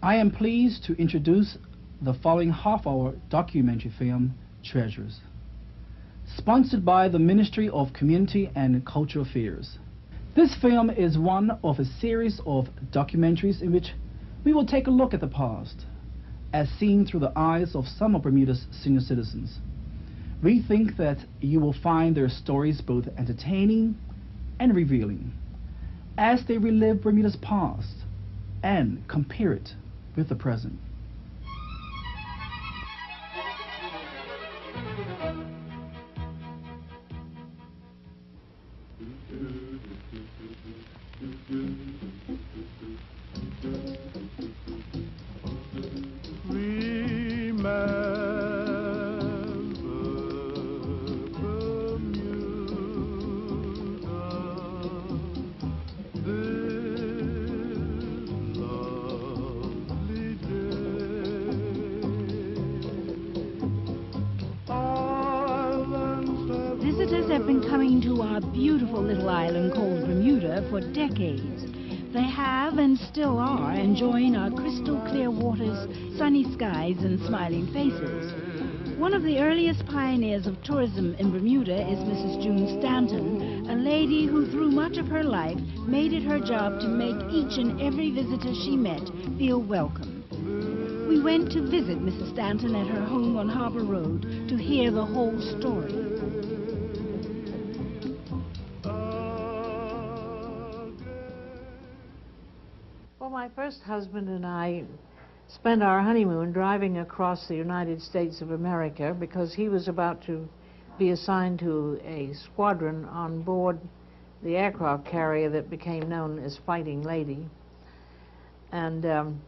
I am pleased to introduce the following half-hour documentary film, Treasures, sponsored by the Ministry of Community and Cultural Affairs. This film is one of a series of documentaries in which we will take a look at the past, as seen through the eyes of some of Bermuda's senior citizens. We think that you will find their stories both entertaining and revealing, as they relive Bermuda's past and compare it with the present. Visitors have been coming to our beautiful little island called Bermuda for decades. They have and still are enjoying our crystal clear waters, sunny skies, and smiling faces. One of the earliest pioneers of tourism in Bermuda is Mrs. June Stanton, a lady who through much of her life made it her job to make each and every visitor she met feel welcome. We went to visit Mrs. Stanton at her home on Harbor Road to hear the whole story. Well, my first husband and I spent our honeymoon driving across the United States of America because he was about to be assigned to a squadron on board the aircraft carrier that became known as Fighting Lady. And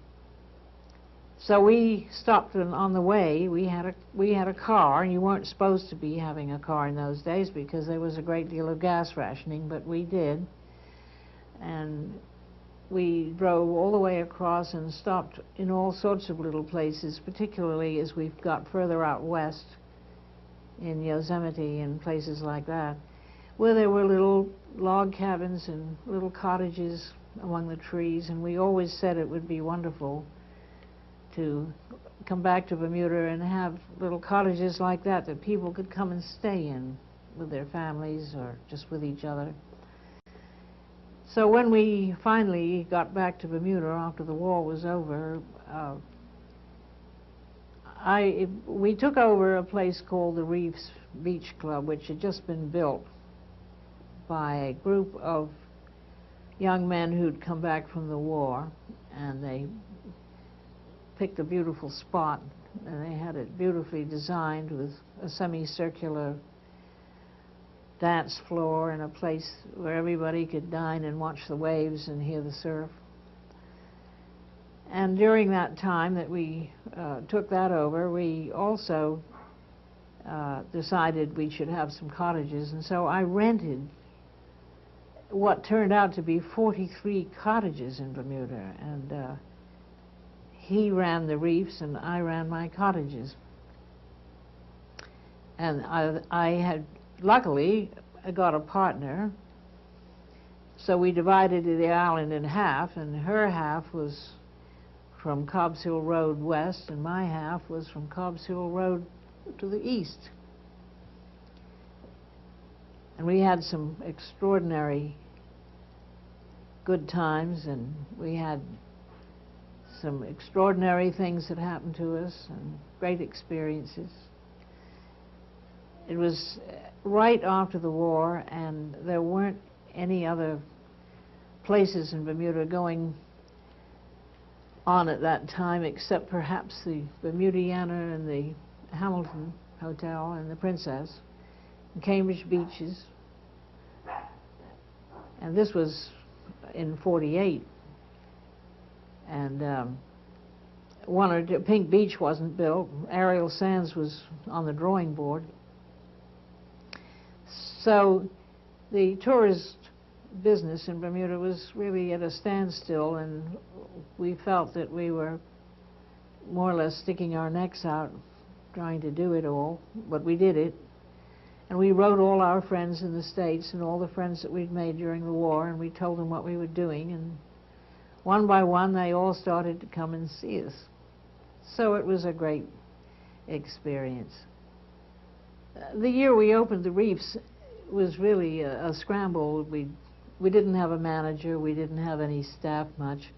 so we stopped, and on the way we had a car, and you weren't supposed to be having a car in those days because there was a great deal of gas rationing, but we did. And we drove all the way across and stopped in all sorts of little places, particularly as we've got further out west in Yosemite and places like that, where there were little log cabins and little cottages among the trees, and we always said it would be wonderful to come back to Bermuda and have little cottages like that that people could come and stay in with their families or just with each other. So when we finally got back to Bermuda after the war was over, we took over a place called the Reefs Beach Club, which had just been built by a group of young men who'd come back from the war, and they picked a beautiful spot, and they had it beautifully designed with a semicircular dance floor and a place where everybody could dine and watch the waves and hear the surf. And during that time that we took that over, we also decided we should have some cottages, and so I rented what turned out to be 43 cottages in Bermuda, and he ran the reefs and I ran my cottages. And I had luckily I got a partner, so we divided the island in half, and her half was from Cobb's Hill Road west and my half was from Cobb's Hill Road to the east. And we had some extraordinary good times, and we had some extraordinary things that happened to us and great experiences. It was right after the war, and there weren't any other places in Bermuda going on at that time except perhaps the Bermudiana and the Hamilton Hotel and the Princess and Cambridge Beaches. And this was in '48. And Pink Beach wasn't built. Ariel Sands was on the drawing board. So the tourist business in Bermuda was really at a standstill, and we felt that we were more or less sticking our necks out trying to do it all, but we did it. And we wrote all our friends in the States and all the friends that we'd made during the war, and we told them what we were doing, and one by one, they all started to come and see us. So it was a great experience. The year we opened the Reefs was really a scramble. We didn't have a manager. We didn't have any staff much.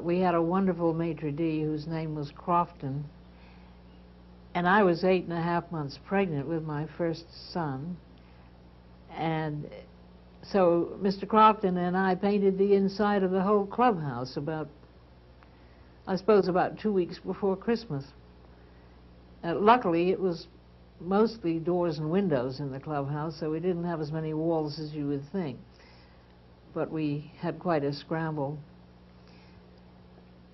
We had a wonderful maitre d' whose name was Crofton, and I was 8.5 months pregnant with my first son. And so Mr. Crofton and I painted the inside of the whole clubhouse I suppose about 2 weeks before Christmas. Luckily, it was mostly doors and windows in the clubhouse, so we didn't have as many walls as you would think. But we had quite a scramble.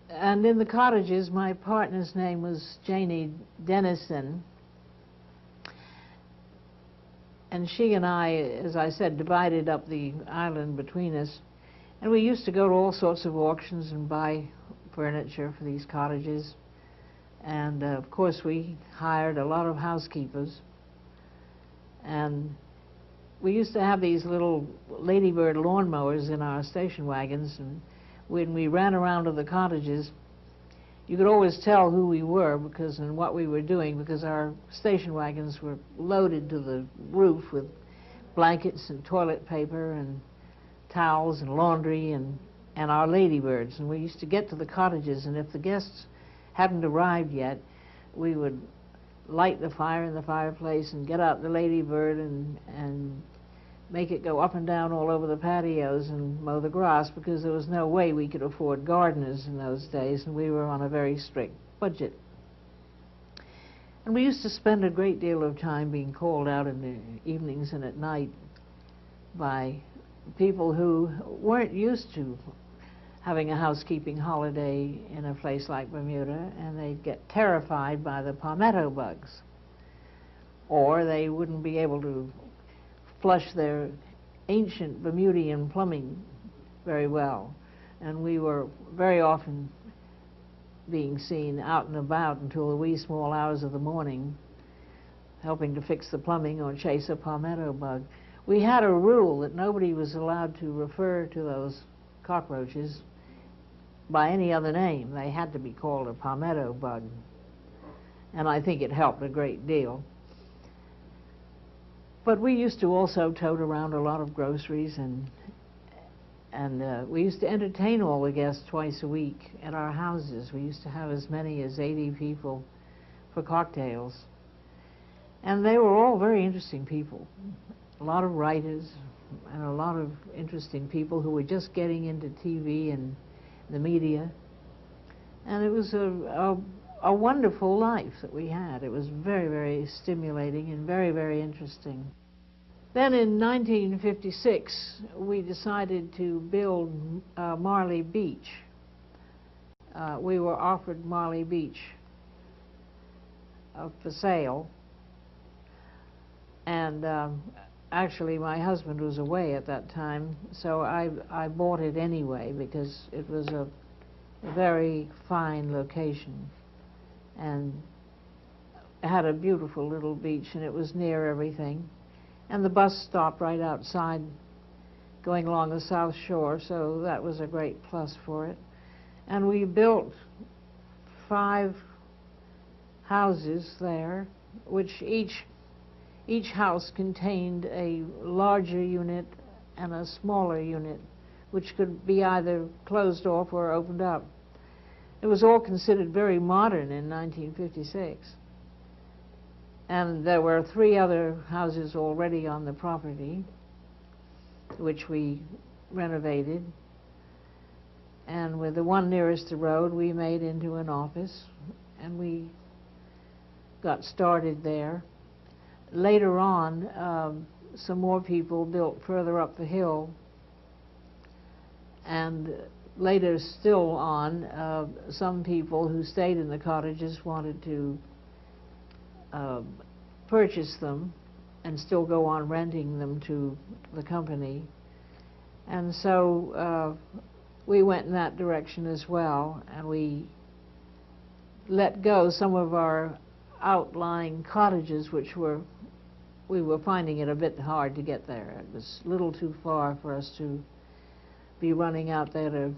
And in the cottages, my partner's name was Janie Dennison. And she and I, as I said, divided up the island between us. And we used to go to all sorts of auctions and buy furniture for these cottages. And of course, we hired a lot of housekeepers. And we used to have these little ladybird lawnmowers in our station wagons. And when we ran around to the cottages, you could always tell who we were and what we were doing, because our station wagons were loaded to the roof with blankets and toilet paper and towels and laundry and our ladybirds. And we used to get to the cottages, and if the guests hadn't arrived yet, we would light the fire in the fireplace and get out the ladybird and make it go up and down all over the patios and mow the grass, because there was no way we could afford gardeners in those days, and we were on a very strict budget. And we used to spend a great deal of time being called out in the evenings and at night by people who weren't used to having a housekeeping holiday in a place like Bermuda, and they'd get terrified by the palmetto bugs, or they wouldn't be able to flush their ancient Bermudian plumbing very well. And we were very often being seen out and about until the wee small hours of the morning, helping to fix the plumbing or chase a palmetto bug. We had a rule that nobody was allowed to refer to those cockroaches by any other name. They had to be called a palmetto bug. And I think it helped a great deal. But we used to also tote around a lot of groceries, and we used to entertain all the guests twice a week at our houses. We used to have as many as 80 people for cocktails. And they were all very interesting people. A lot of writers and a lot of interesting people who were just getting into TV and the media. And it was a wonderful life that we had. It was very, very stimulating and very, very interesting. Then in 1956, we decided to build Marley Beach. We were offered Marley Beach for sale. And actually, my husband was away at that time, so I bought it anyway, because it was a very fine location. And it had a beautiful little beach, and it was near everything. And the bus stopped right outside going along the South Shore, so that was a great plus for it. And we built 5 houses there, which each house contained a larger unit and a smaller unit, which could be either closed off or opened up. It was all considered very modern in 1956. And there were 3 other houses already on the property, which we renovated. And with the one nearest the road, we made into an office, and we got started there. Later on, some more people built further up the hill, and later still on, some people who stayed in the cottages wanted to purchase them and still go on renting them to the company. And so we went in that direction as well, and we let go some of our outlying cottages, which we were finding it a bit hard to get there. It was a little too far for us to be running out there to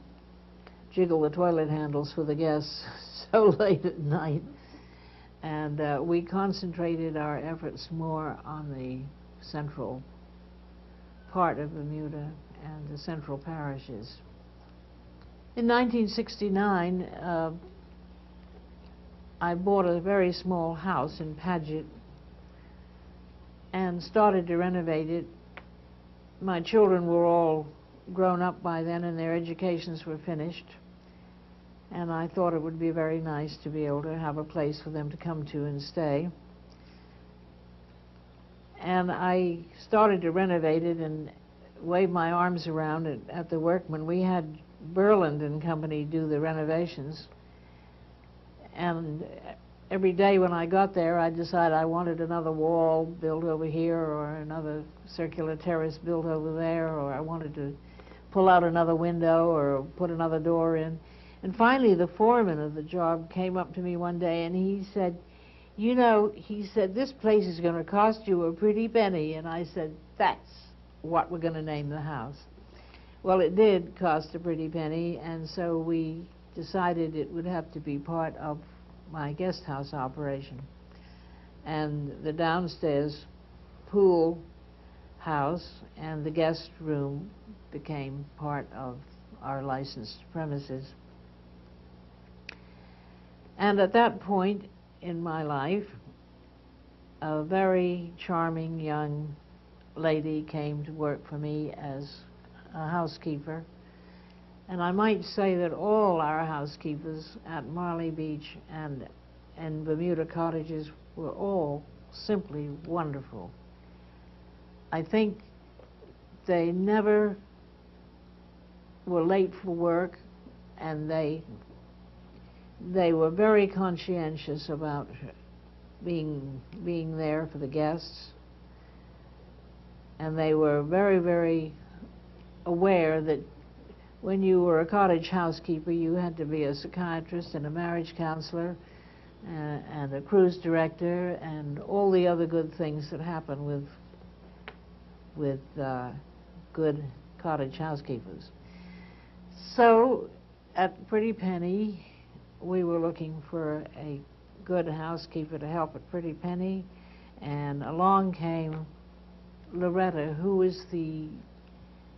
jiggle the toilet handles for the guests so late at night. And we concentrated our efforts more on the central part of Bermuda and the central parishes. In 1969, I bought a very small house in Paget and started to renovate it. My children were all grown up by then and their educations were finished, and I thought it would be very nice to be able to have a place for them to come to and stay. And I started to renovate it and wave my arms around at the workmen. We had Berland and Company do the renovations, and every day when I got there, I decided I wanted another wall built over here, or another circular terrace built over there, or I wanted to pull out another window or put another door in. And finally, the foreman of the job came up to me one day and he said, "You know," he said, "this place is going to cost you a pretty penny." And I said, "That's what we're going to name the house." Well, it did cost a pretty penny, and so we decided it would have to be part of my guest house operation. And the downstairs pool house and the guest room became part of our licensed premises. And at that point in my life, a very charming young lady came to work for me as a housekeeper. And I might say that all our housekeepers at Marley Beach and Bermuda cottages were all simply wonderful. I think they never were late for work, and they were very conscientious about being there for the guests, and they were very, very aware that when you were a cottage housekeeper, you had to be a psychiatrist and a marriage counselor and a cruise director and all the other good things that happen with good cottage housekeepers. So at Pretty Penny, we were looking for a good housekeeper to help at Pretty Penny, and along came Loretta, who was the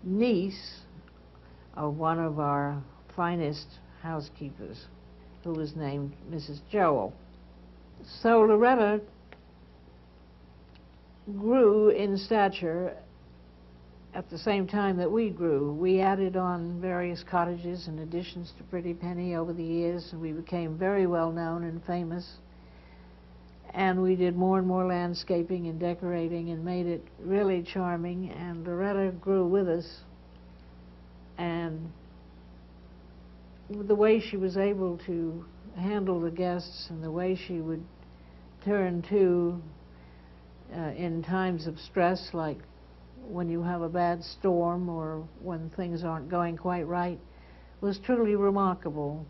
niece of one of our finest housekeepers, who was named Mrs. Joel. So Loretta grew in stature at the same time that we grew. We added on various cottages and additions to Pretty Penny over the years, and we became very well known and famous. And we did more and more landscaping and decorating and made it really charming, and Loretta grew with us. And the way she was able to handle the guests and the way she would turn to in times of stress, like when you have a bad storm or when things aren't going quite right, was truly remarkable.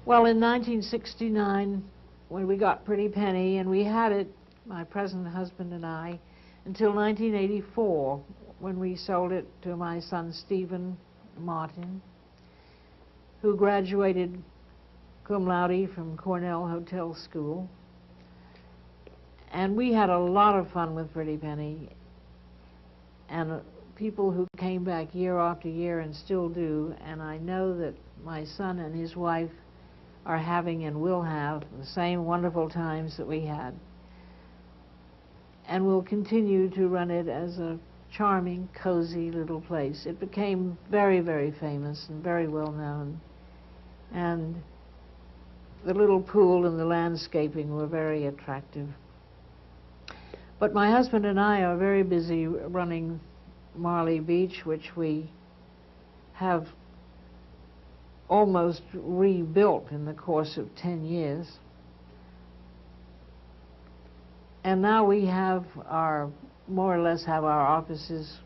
Well, in 1969, when we got Pretty Penny, and we had it, my present husband and I, until 1984, when we sold it to my son Stephen Martin, who graduated cum laude from Cornell Hotel School. And we had a lot of fun with Pretty Penny, and people who came back year after year and still do, and I know that my son and his wife are having and will have the same wonderful times that we had. And we'll continue to run it as a charming, cozy little place. It became very, very famous and very well known. And the little pool and the landscaping were very attractive. But my husband and I are very busy running Marley Beach, which we have almost rebuilt in the course of 10 years. And now we have more or less have our offices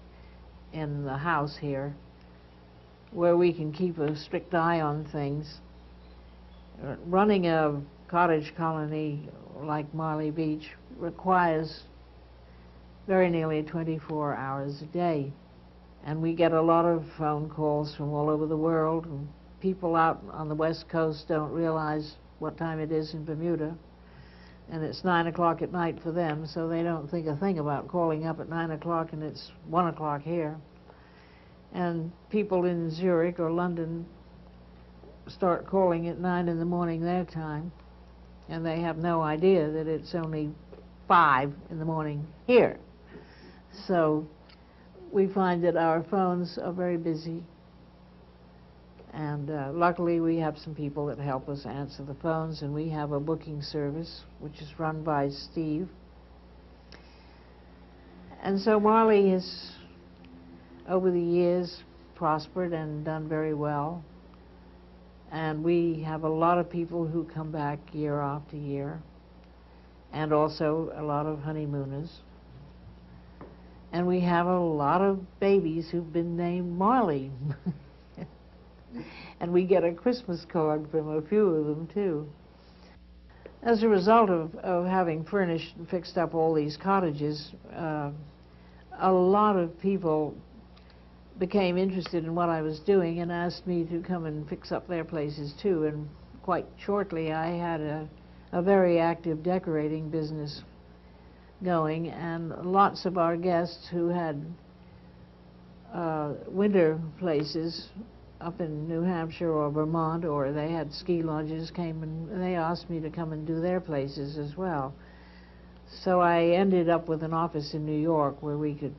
in the house here, where we can keep a strict eye on things. Running a cottage colony like Marley Beach requires very nearly 24 hours a day. And we get a lot of phone calls from all over the world, and people out on the West Coast don't realize what time it is in Bermuda, and it's 9 o'clock at night for them, so they don't think a thing about calling up at 9 o'clock and it's 1 o'clock here. And people in Zurich or London start calling at 9 in the morning their time, and they have no idea that it's only 5 in the morning here. So we find that our phones are very busy, and luckily we have some people that help us answer the phones, and we have a booking service which is run by Steve. And so Marley has, over the years, prospered and done very well, and we have a lot of people who come back year after year, and also a lot of honeymooners. And we have a lot of babies who've been named Marley. And we get a Christmas card from a few of them, too. As a result of having furnished and fixed up all these cottages, a lot of people became interested in what I was doing and asked me to come and fix up their places, too. And quite shortly, I had a very active decorating business going, and lots of our guests who had winter places up in New Hampshire or Vermont, or they had ski lodges, came and they asked me to come and do their places as well. So I ended up with an office in New York where we could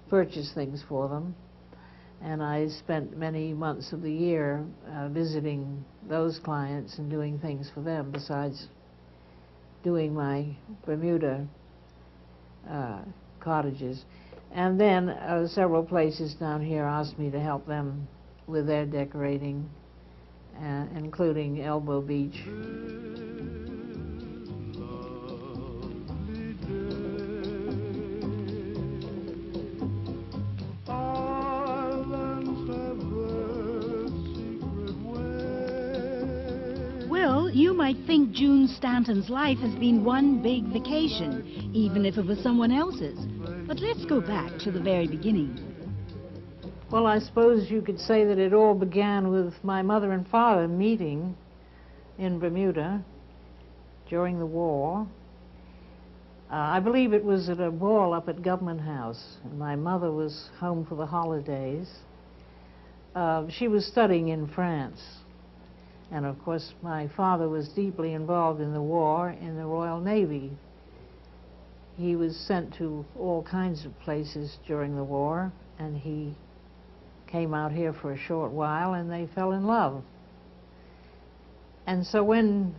purchase things for them, and I spent many months of the year visiting those clients and doing things for them besides doing my Bermuda cottages. And then several places down here asked me to help them with their decorating, including Elbow Beach. Well, you might think June Stanton's life has been one big vacation, even if it was someone else's. But let's go back to the very beginning. Well, I suppose you could say that it all began with my mother and father meeting in Bermuda during the war. I believe it was at a ball up at Government House, and my mother was home for the holidays. She was studying in France, and of course my father was deeply involved in the war in the Royal Navy. He was sent to all kinds of places during the war, and he came out here for a short while, and they fell in love. And so when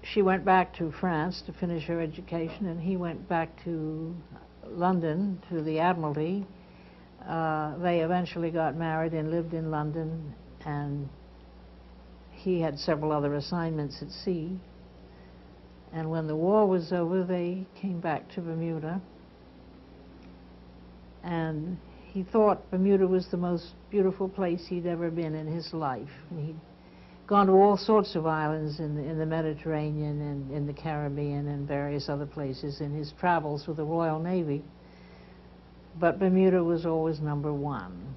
she went back to France to finish her education, and he went back to London, to the Admiralty, they eventually got married and lived in London, and he had several other assignments at sea. And when the war was over, they came back to Bermuda, and he thought Bermuda was the most beautiful place he'd ever been in his life. He'd gone to all sorts of islands in the Mediterranean and in the Caribbean and various other places in his travels with the Royal Navy, but Bermuda was always number one.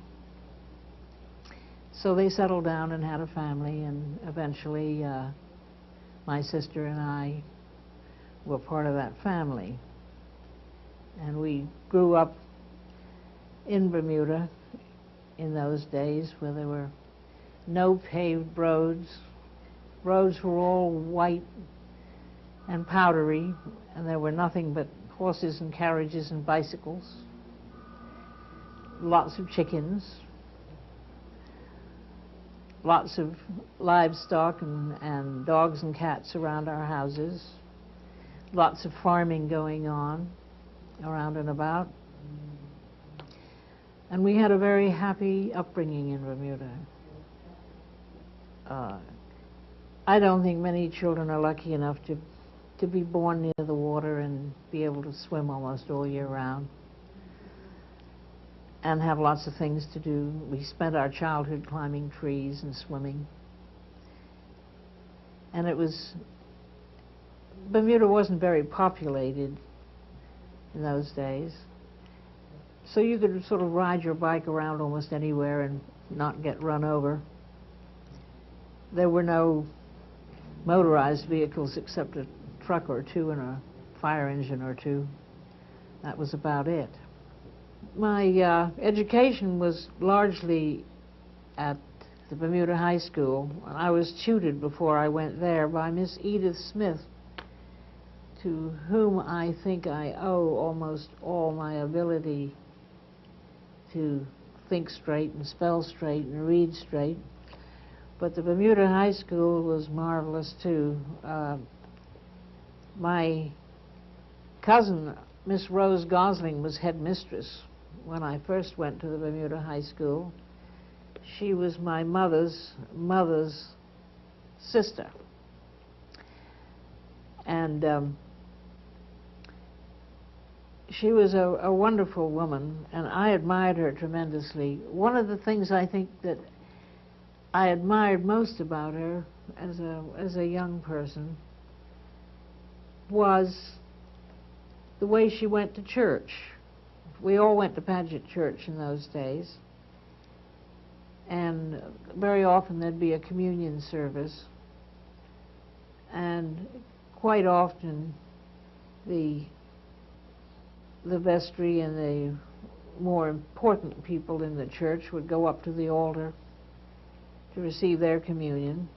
So they settled down and had a family, and eventually my sister and I were part of that family. And we grew up in Bermuda in those days, where there were no paved roads. Roads were all white and powdery, and there were nothing but horses and carriages and bicycles. Lots of chickens, lots of livestock and dogs and cats around our houses, lots of farming going on around and about. And we had a very happy upbringing in Bermuda. I don't think many children are lucky enough to be born near the water and be able to swim almost all year round and have lots of things to do. We spent our childhood climbing trees and swimming. And Bermuda wasn't very populated in those days. So you could sort of ride your bike around almost anywhere and not get run over. There were no motorized vehicles except a truck or two and a fire engine or two. That was about it. My education was largely at the Bermuda High School. I was tutored before I went there by Miss Edith Smith, to whom I think I owe almost all my ability to think straight and spell straight and read straight. But the Bermuda High School was marvelous too. My cousin, Miss Rose Gosling, was headmistress when I first went to the Bermuda High School. She was my mother's sister. And she was a wonderful woman, and I admired her tremendously. One of the things I think that I admired most about her as a young person was the way she went to church. We all went to Paget Church in those days, and very often there'd be a communion service, and quite often the vestry and the more important people in the church would go up to the altar to receive their communion.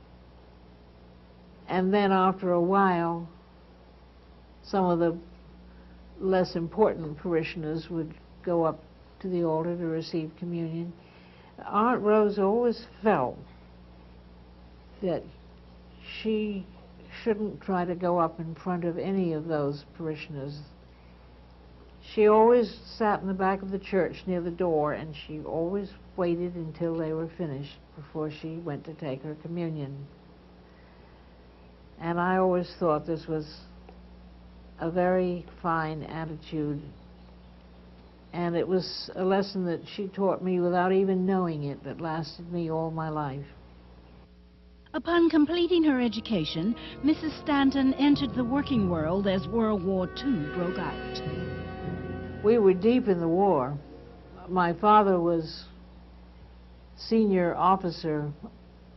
And then after a while, some of the less important parishioners would go up to the altar to receive communion. Aunt Rose always felt that she shouldn't try to go up in front of any of those parishioners. She always sat in the back of the church near the door, and she always waited until they were finished before she went to take her communion. And I always thought this was a very fine attitude, and it was a lesson that she taught me without even knowing it, that lasted me all my life. Upon completing her education, Mrs. Stanton entered the working world as World War II broke out. We were deep in the war. My father was senior officer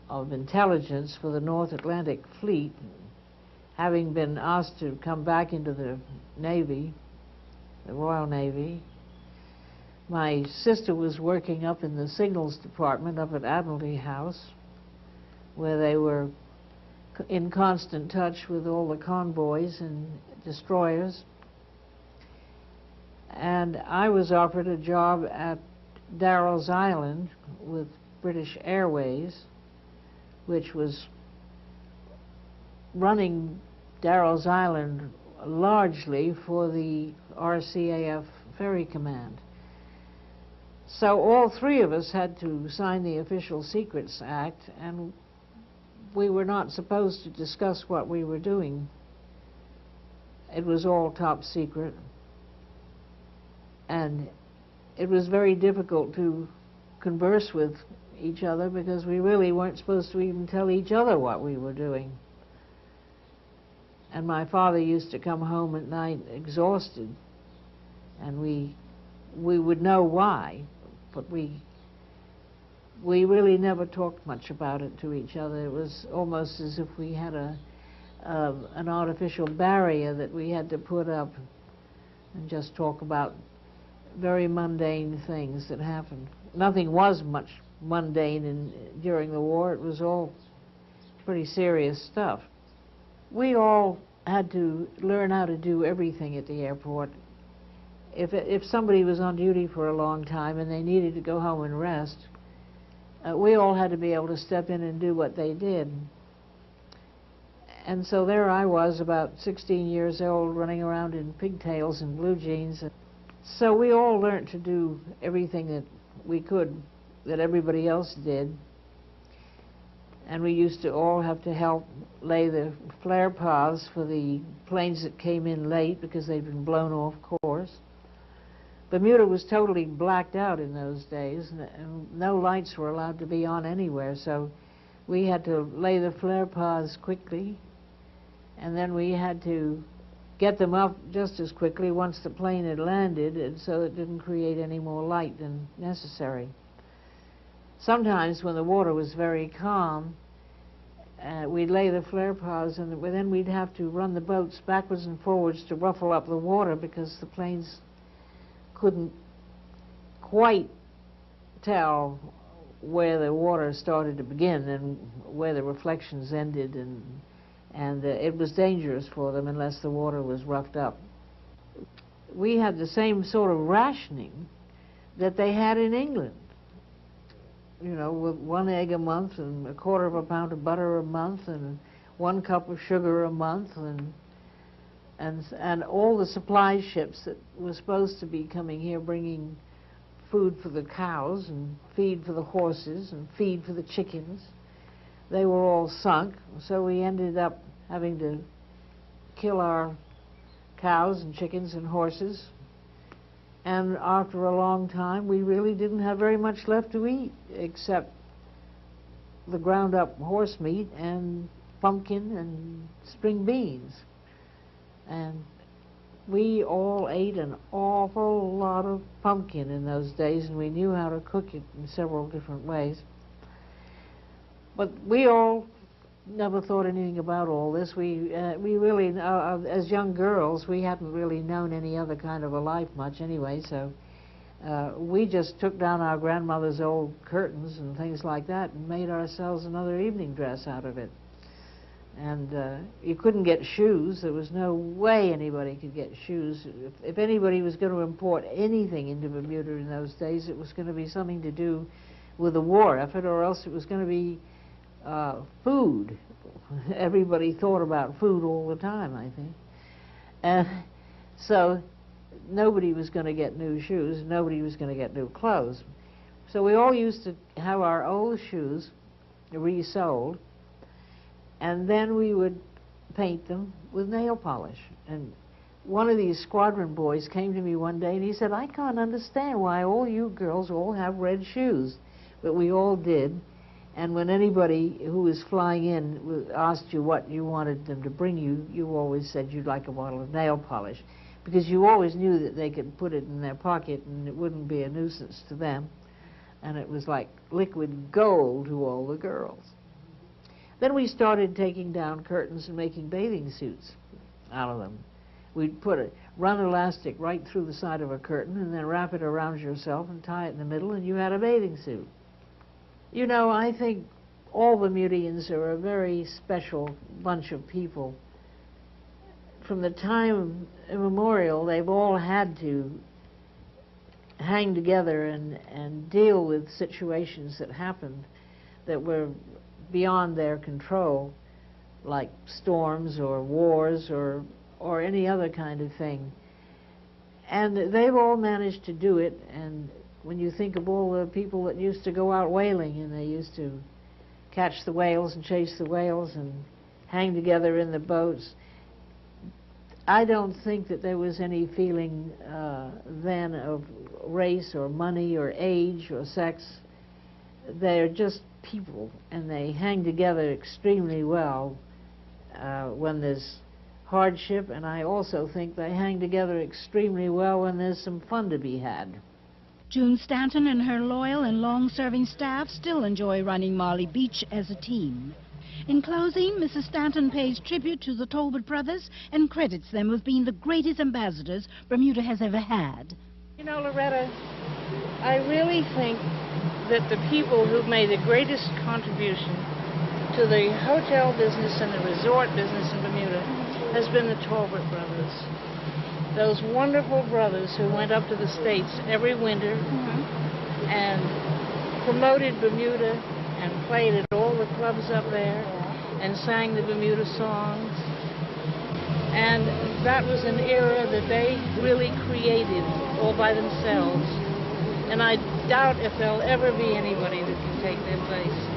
of intelligence for the North Atlantic Fleet, having been asked to come back into the Navy, the Royal Navy. My sister was working up in the signals department up at Admiralty House, where they were in constant touch with all the convoys and destroyers. And I was offered a job at Darrell's Island with British Airways, which was running Darrell's Island largely for the RCAF Ferry Command. So all three of us had to sign the Official Secrets Act, and we were not supposed to discuss what we were doing. It was all top secret. And it was very difficult to converse with each other because we really weren't supposed to even tell each other what we were doing. And my father used to come home at night exhausted, and we would know why, but we really never talked much about it to each other. It was almost as if we had an artificial barrier that we had to put up and just talk about very mundane things that happened. Nothing was much mundane during the war. It was all pretty serious stuff. We all had to learn how to do everything at the airport. If somebody was on duty for a long time and they needed to go home and rest, we all had to be able to step in and do what they did. And so there I was, about 16 years old, running around in pigtails and blue jeans. So we all learned to do everything that we could, that everybody else did. And we used to all have to help lay the flare paths for the planes that came in late because they'd been blown off course. Bermuda was totally blacked out in those days, and no lights were allowed to be on anywhere, so we had to lay the flare paths quickly, and then we had to get them up just as quickly once the plane had landed, and so it didn't create any more light than necessary. Sometimes when the water was very calm, we'd lay the flare piles, and then we'd have to run the boats backwards and forwards to ruffle up the water because the planes couldn't quite tell where the water started to begin and where the reflections ended, and it was dangerous for them unless the water was roughed up. We had the same sort of rationing that they had in England. You know, with 1 egg a month and 1/4 pound of butter a month and 1 cup of sugar a month, and all the supply ships that were supposed to be coming here bringing food for the cows and feed for the horses and feed for the chickens, they were all sunk. So we ended up having to kill our cows and chickens and horses. And after a long time, we really didn't have very much left to eat, except the ground up horse meat and pumpkin and spring beans. And we all ate an awful lot of pumpkin in those days, and we knew how to cook it in several different ways. But we all never thought anything about all this. We really, as young girls, we hadn't really known any other kind of a life much anyway, so we just took down our grandmother's old curtains and things like that and made ourselves another evening dress out of it. And you couldn't get shoes. There was no way anybody could get shoes. If anybody was going to import anything into Bermuda in those days, it was going to be something to do with the war effort, or else it was going to be food. Everybody thought about food all the time, I think. And so nobody was going to get new shoes, nobody was going to get new clothes. So we all used to have our old shoes resoled, and then we would paint them with nail polish. And one of these squadron boys came to me one day and he said, "I can't understand why all you girls all have red shoes." But we all did. And when anybody who was flying in asked you what you wanted them to bring you, you always said you'd like a bottle of nail polish, because you always knew that they could put it in their pocket and it wouldn't be a nuisance to them. And it was like liquid gold to all the girls. Then we started taking down curtains and making bathing suits out of them. We'd run elastic right through the side of a curtain and then wrap it around yourself and tie it in the middle, and you had a bathing suit. You know, I think all Bermudians are a very special bunch of people. From the time immemorial, they've all had to hang together and deal with situations that happened that were beyond their control, like storms or wars or any other kind of thing. And they've all managed to do it. And when you think of all the people that used to go out whaling, and they used to catch the whales and chase the whales and hang together in the boats, I don't think that there was any feeling then of race or money or age or sex. They're just people, and they hang together extremely well when there's hardship, and I also think they hang together extremely well when there's some fun to be had. June Stanton and her loyal and long-serving staff still enjoy running Marley Beach as a team. In closing, Mrs. Stanton pays tribute to the Talbot brothers and credits them with being the greatest ambassadors Bermuda has ever had. You know, Loretta, I really think that the people who've made the greatest contribution to the hotel business and the resort business in Bermuda has been the Talbot brothers. Those wonderful brothers who went up to the States every winter and promoted Bermuda and played at all the clubs up there and sang the Bermuda songs. And that was an era that they really created all by themselves. And I doubt if there'll ever be anybody that can take their place.